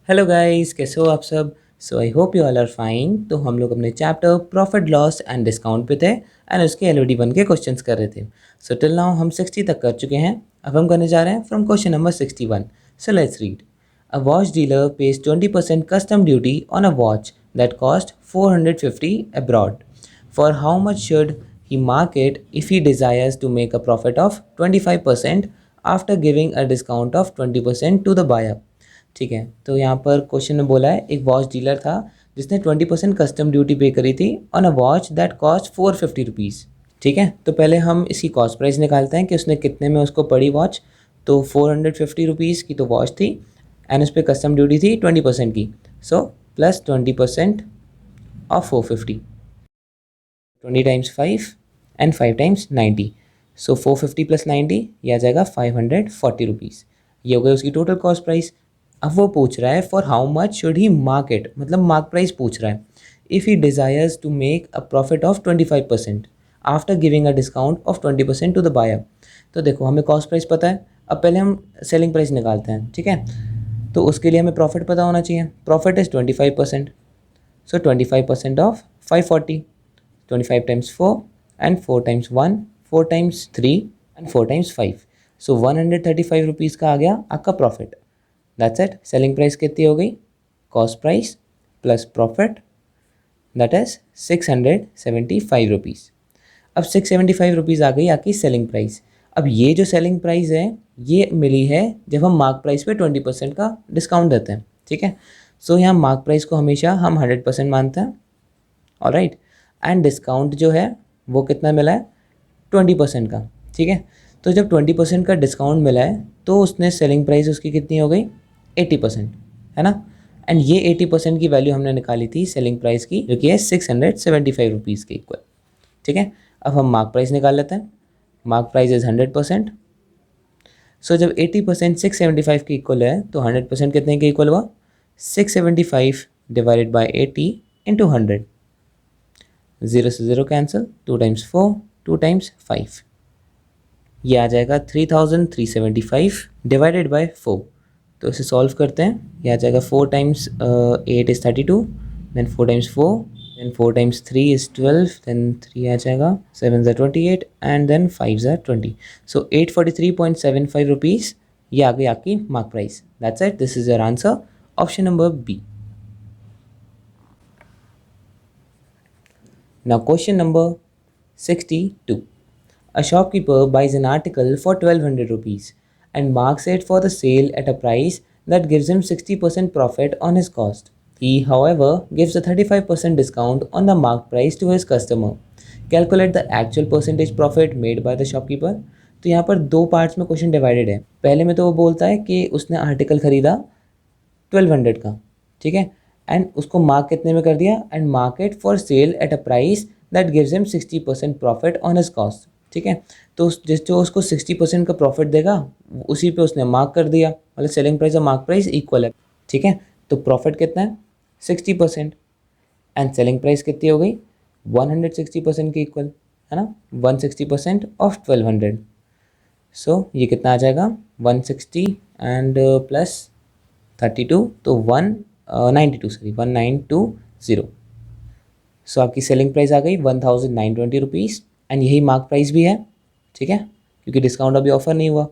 Hello guys, कैसे हो आप सब। So I hope you all are fine. तो हम लोग अपने chapter profit loss and discount पे थे एंड उसके LOD 1 के क्वेश्चंस कर रहे थे। सो टिल नाउ हम 60 तक कर चुके हैं। अब हम करने जा रहे हैं from question number 61। So let's read. A watch dealer pays 20% custom duty on a watch that cost 450 abroad. For how much should he mark it if he desires to make a profit of 25% after giving a discount of 20% to the buyer? ठीक है, तो यहाँ पर question में बोला है एक watch dealer था जिसने 20% कस्टम ड्यूटी पे करी थी on a watch that cost 450 rupees. ठीक है, तो पहले हम इसकी कॉस्ट प्राइस निकालते हैं कि उसने कितने में उसको पड़ी वॉच। तो 450 रुपीज़ की तो वॉच थी एंड उस पर कस्टम ड्यूटी थी 20% की। So plus 20% of 450, 20 times 5 and 5 times 90। So 450 plus 90 ये आ जाएगा 540 रुपीज़। ये हो गई उसकी टोटल कॉस्ट प्राइस। अब वो पूछ रहा है for how much should he market, मतलब मार्क प्राइस पूछ रहा है। If he desires to make a profit of 25% after giving a discount of 20% to the buyer. तो देखो हमें कॉस्ट प्राइस पता है, अब पहले हम सेलिंग प्राइस निकालते हैं। ठीक है, तो उसके लिए हमें प्रॉफिट पता होना चाहिए। Profit is 25%। So 25% of 540, 25 times 4 and 4 times 1, 4 times 3 and 4 times 5। So 135 rupees का आ गया आपका profit. That's it. Selling price कितनी हो गई? Cost price plus profit, that is 675 rupees. अब 675 रुपीज़ आ गई आपकी सेलिंग प्राइस। अब ये जो सेलिंग प्राइस है ये मिली है जब हम मार्क प्राइस पे 20% का डिस्काउंट देते हैं। ठीक है, सो यहाँ मार्क प्राइस को हमेशा हम 100% मानते हैं। ऑलराइट, एंड डिस्काउंट जो है वो कितना मिला है? 20% का। ठीक है, तो जब 20% का डिस्काउंट मिला है तो उसने सेलिंग प्राइस उसकी कितनी हो गई? 80%, है ना। एंड ये 80% की वैल्यू हमने निकाली थी सेलिंग प्राइस की, जो कि है 675 रुपीज़ के इक्वल। ठीक है, अब हम मार्क प्राइस निकाल लेते हैं। Mark price is 100%। सो जब 80% 675 के इक्वल है तो 100% कितने के इक्वल हुआ? 675 डिवाइडेड बाई 80 इंटू 100। 0 से 0 कैंसिल, 2 टाइम्स 4, 2 टाइम्स 5, ये आ जाएगा 3375 डिवाइडेड बाय 4। तो इसे सॉल्व करते हैं। ये आ जाएगा 4 times 8 is 32, then 4 times 4, then 4 times 3 is 12, then 3 आ जाएगा, 7 ज़ा 28 एंड देन 5 ज़ा 20। सो 843.75 रुपीज़ ये आ गई आपकी mark price. That's it, this is your answer, option number B. Now question number 62. A shopkeeper buys an article for 1200 rupees and marks it for the sale at a price that gives him 60% profit on his cost. He, however, gives a 35% discount on the marked price to his customer. Calculate the actual percentage profit made by the shopkeeper. तो यहाँ पर दो parts में question divided है। पहले में तो वो बोलता है कि उसने आर्टिकल खरीदा 1200 का। ठीक है, एंड उसको मार्क कितने में कर दिया? And market for sale at a price that gives him 60% profit on his cost. ठीक है, तो जिस जो उसको 60% का प्रॉफिट देगा उसी पे उसने मार्क कर दिया, मतलब सेलिंग प्राइस और मार्क प्राइस इक्वल है। ठीक है, तो प्रॉफिट कितना है? 60%। एंड सेलिंग प्राइस कितनी हो गई? 160% के इक्वल, है ना। 160% ऑफ 1200। सो ये कितना आ जाएगा? 160 एंड प्लस 32, तो 192, सॉरी 1920। सो आपकी सेलिंग प्राइस आ गई 1920 रुपीज़ एंड यही मार्क प्राइस भी है। ठीक है, क्योंकि डिस्काउंट अभी ऑफर नहीं हुआ।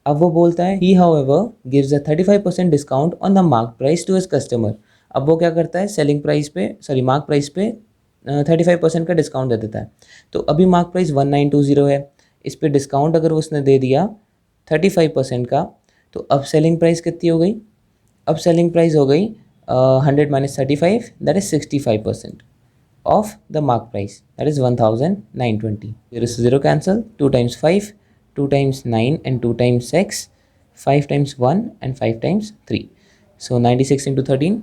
अब वो बोलता है he however gives a 35% discount on the mark price to his customer. अब वो क्या करता है? सेलिंग प्राइस पे, सॉरी मार्क प्राइस पे 35% का डिस्काउंट दे देता है। तो अभी मार्क प्राइस 1920 है, इस पर डिस्काउंट अगर उसने दे दिया 35% का, तो अब सेलिंग प्राइस कितनी हो गई? अब सेलिंग प्राइस हो गई 100 minus 35, that is 65% of the mark price, that is 1920। 0 से 0 cancel, 2 times 5, 2 times 9 and 2 times 6, 5 times 1 and 5 times 3। So 96 into 13,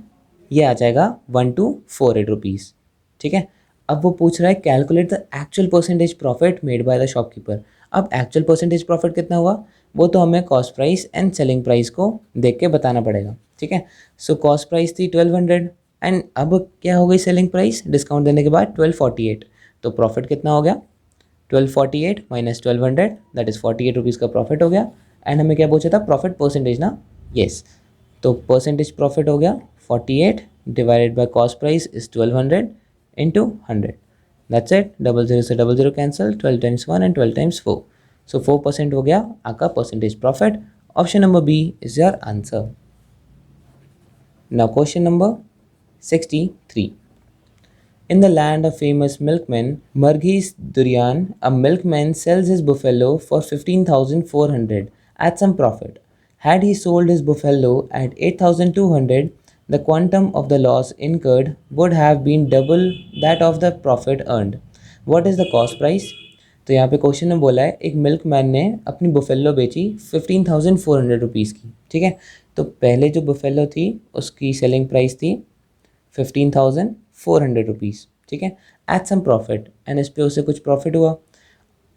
ये आ जाएगा 1248 रुपीज़। ठीक है, अब वो पूछ रहा है calculate the actual percentage profit made by the shopkeeper. अब एक्चुअल परसेंटेज प्रॉफिट कितना हुआ वो तो हमें cost price and selling price को देख के बताना पड़ेगा। ठीक है, सो कॉस्ट प्राइस थी 1200 एंड अब क्या हो गई सेलिंग प्राइस डिस्काउंट देने के बाद? 1248। तो प्रॉफिट कितना हो गया? 1248 माइनस 1200, दैट इज़ 48 रुपीज़ का प्रॉफिट हो गया। एंड हमें क्या पूछा था? प्रॉफिट परसेंटेज ना। येस, तो परसेंटेज प्रॉफिट हो गया 48 divided by cost price is 1200 into 100. That's it. Double zero से double zero cancel, 12 times 1 and 12 times 4. So 4% हो गया आपका percentage profit. Option number B is your answer. Now question number 63. In the land of famous milkman Marghis Durian, a milkman sells his buffalo for 15,400 at some profit. Had he sold his buffalo at 8,200, the quantum of the loss incurred would have been double that of the profit earned. What is the cost price? तो यहाँ पे question में बोला है एक milkman ने अपनी buffalo बेची 15,400 रुपीज़ की. ठीक है, तो पहले जो बुफेलो थी उसकी सेलिंग प्राइस थी 15,400 रुपीज़. ठीक है, एट सम प्रॉफिट, एंड इस पे उसे कुछ प्रॉफिट हुआ.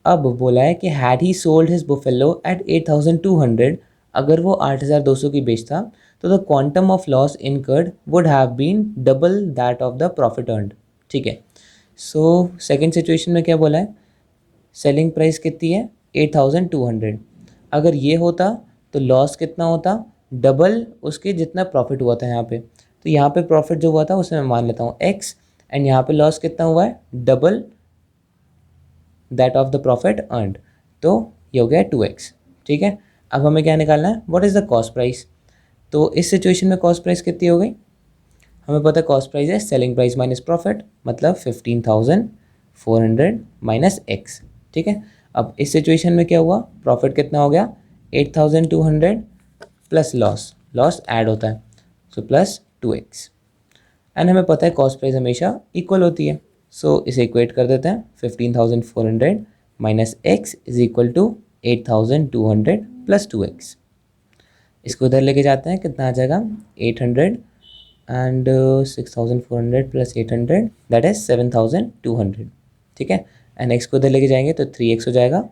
अब बोला है कि had he sold his buffalo at 8,200, अगर वो 8,200 की बेचता तो the quantum of loss incurred would have been double that of the profit earned. ठीक है, सो सेकेंड सिचुएशन में क्या बोला है, सेलिंग प्राइस कितनी है 8,200. अगर ये होता तो लॉस कितना होता, डबल उसके जितना प्रॉफिट हुआ था यहाँ पे. तो यहाँ पे प्रॉफिट जो हुआ था उसे मैं मान लेता हूँ x, एंड यहाँ पे लॉस कितना हुआ है, double that of the profit earned. तो ये हो गया 2x. ठीक है, अब हमें क्या निकालना है, what is the cost price. तो इस सिचुएशन में कॉस्ट प्राइस कितनी हो गई, हमें पता है कॉस्ट प्राइस है सेलिंग प्राइस माइनस प्रॉफिट, मतलब 15,400 माइनस x. ठीक है, अब इस सिचुएशन में क्या हुआ, प्रॉफिट कितना हो गया 8,200 प्लस लॉस ऐड होता है, सो प्लस 2x. एंड हमें पता है कॉस्ट प्राइस हमेशा इक्वल होती है, सो इसे इक्वेट कर देते हैं. 15,400 minus x is equal to 8,200 plus 2x. इसको इधर लेके जाते हैं, कितना आ जाएगा 800 एंड 6,400 प्लस 800 दैट इज 7,200. ठीक है, एंड x को इधर लेके जाएंगे तो 3x हो जाएगा,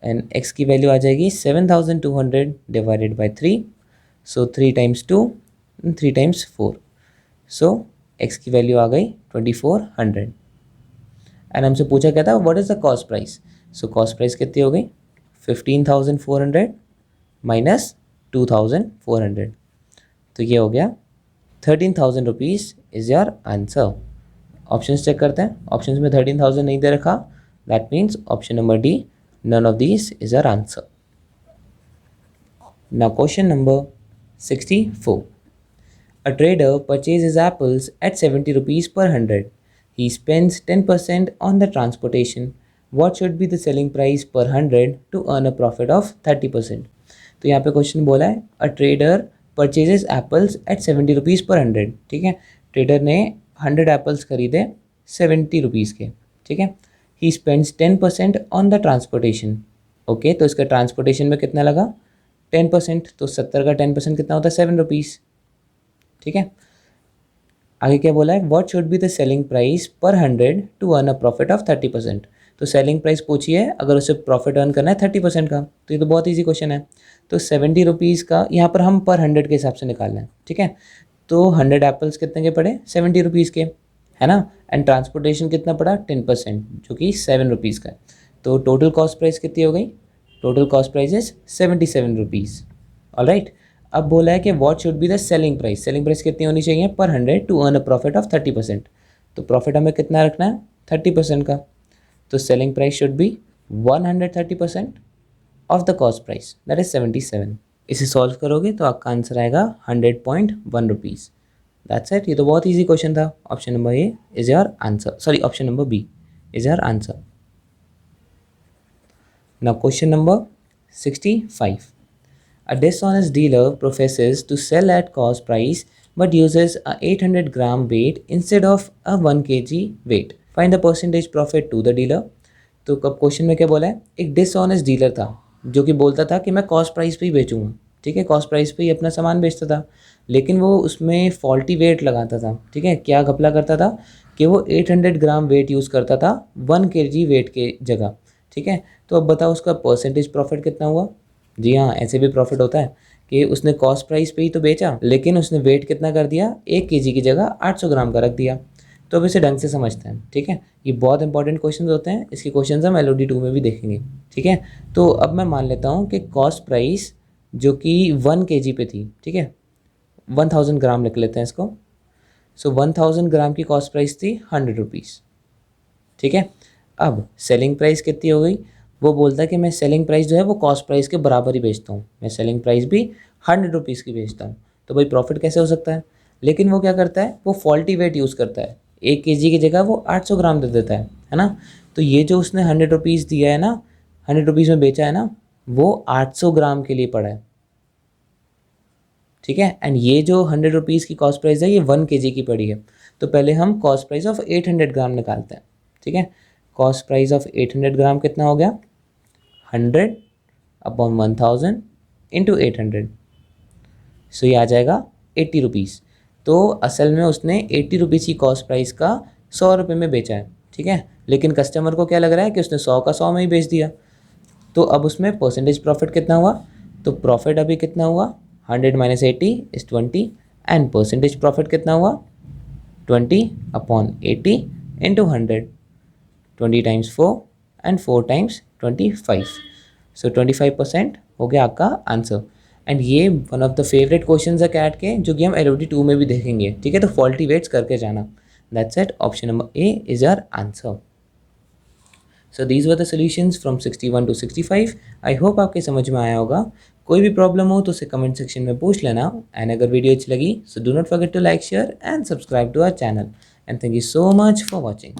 एंड x की वैल्यू आ जाएगी 7,200 divided by 3. So 3 times 2 3 times 4, so x की वैल्यू आ गई 2,400. एंड हमसे पूछा क्या था, what is the cost price. So cost price कितनी हो गई 15,400 माइनस 2,400, तो ये हो गया 13,000 rupees is your answer. Options check करते हैं, ऑप्शंस में 13,000 नहीं दे रखा, that means option number D, none of these is your answer. Now question number 64. A trader purchases apples at 70 rupees per 100. He spends 10% on the transportation. What should be the selling price per 100 to earn a profit of 30%? तो यहाँ पे question बोला है a trader purchases apples at 70 rupees per 100. ठीक है, trader ने 100 apples खरीदे 70 rupees के. ठीक है, he spends 10% on the transportation. Okay, तो इसका ट्रांसपोर्टेशन में कितना लगा 10%, तो 70 का 10% कितना होता है 7 रुपीज़. ठीक है, आगे क्या बोला है, what should be the selling price per 100 to earn a profit of 30%. तो सेलिंग प्राइस पूछी है अगर उसे प्रॉफिट अर्न करना है 30% का, तो ये तो बहुत ईजी क्वेश्चन है. तो 70 रुपीज़ का यहाँ पर हम पर 100 के हिसाब से निकालना है. ठीक है, तो 100 एप्पल्स कितने के पड़े 70 रुपीज़ के, है ना, एंड ट्रांसपोर्टेशन कितना पड़ा 10% जो कि 7 रुपीज़ का है. तो टोटल कॉस्ट प्राइस कितनी हो गई, total cost price is 77 rupees. Alright, अब बोला है कि what should be the selling price. Selling price कितनी होनी चाहिए per 100 to earn a profit of 30%. तो प्रॉफिट हमें कितना रखना है 30% का, तो selling price should be 130% of the cost price that is 77. इसे सॉल्व करोगे तो आपका आंसर आएगा 100.1 रुपीज़. दैट्स इट, ये तो बहुत ईजी क्वेश्चन था. Option number A is your answer, sorry option number B is your answer. Now question number 65. A dishonest dealer professes to sell at cost price but uses a 800 gram weight instead of a 1 kg weight. Find the percentage profit to the dealer. तो कब question में क्या बोला है, एक dishonest dealer था जो कि बोलता था कि मैं कॉस्ट प्राइस पे ही बेचूंगा. ठीक है, कॉस्ट प्राइस पे ही अपना सामान बेचता था, लेकिन वो उसमें फॉल्टी वेट लगाता था. ठीक है, क्या घपला करता था कि वो 800 ग्राम वेट यूज़ करता था 1 kg वेट के जगह. ठीक है, तो अब बताओ उसका परसेंटेज प्रॉफिट कितना हुआ. जी हाँ, ऐसे भी प्रॉफिट होता है कि उसने कॉस्ट प्राइस पे ही तो बेचा, लेकिन उसने वेट कितना कर दिया 1 kg की जगह 800 ग्राम का रख दिया. तो अब इसे ढंग से समझते हैं. ठीक है, ये बहुत इंपॉर्टेंट क्वेश्चन होते हैं, इसके क्वेश्चन हम LOD 2 में भी देखेंगे. ठीक है, तो अब मैं मान लेता हूँ कि कॉस्ट प्राइस जो कि 1 kg पे थी, ठीक है 1000 ग्राम लिख लेते हैं इसको। सो 1000 ग्राम की कॉस्ट प्राइस थी 100 रुपीज़, ठीक है। अब सेलिंग प्राइस कितनी हो गई, वो बोलता है कि मैं सेलिंग प्राइस जो है वो कॉस्ट प्राइस के बराबर ही बेचता हूँ, मैं सेलिंग प्राइस भी 100 रुपीज़ की बेचता हूँ, तो भाई प्रॉफिट कैसे हो सकता है। लेकिन वो क्या करता है, वो फॉल्टी वेट यूज़ करता है, 1 केजी की जगह वो 800 ग्राम दे देता है ना। तो ये जो उसने 100 रुपीज़ दिया है ना, 100 रुपीज़ में बेचा है ना, वो 800 ग्राम के लिए पड़ा है, ठीक है। एंड ये जो 100 रुपीज़ की कॉस्ट प्राइस है ये 1 केजी की पड़ी है। तो पहले हम कॉस्ट प्राइस ऑफ 800 ग्राम निकालते हैं, ठीक है। कॉस्ट प्राइस ऑफ 800 ग्राम कितना हो गया, 100 अपॉन 1000 इंटू 800, सो ये आ जाएगा 80 रुपीज़। तो असल में उसने 80 रुपीज़ की कॉस्ट प्राइस का 100 रुपये में बेचा है, ठीक है। लेकिन कस्टमर को क्या लग रहा है कि उसने 100 का 100 में ही बेच दिया। तो अब उसमें परसेंटेज प्रॉफिट कितना हुआ, तो प्रॉफिट अभी कितना हुआ, 100 minus 80 is 20, and percentage profit कितना हुआ, 20 upon 80 into 100, 20 times 4 and 4 times 25, सो 25% हो गया आपका आंसर। एंड ये one of the favourite question है कैट के, जो कि हम LOD 2 में भी देखेंगे, ठीक है। तो फॉल्टी वेट्स करके जाना। That's it, option number A is our answer. So these were the solutions from 61 to 65। I hope आपके समझ में आया होगा। कोई भी प्रॉब्लम हो तो उसे कमेंट सेक्शन में पूछ लेना। एंड अगर वीडियो अच्छी लगी so do not forget to like, share and subscribe to our channel. And thank you so much for watching.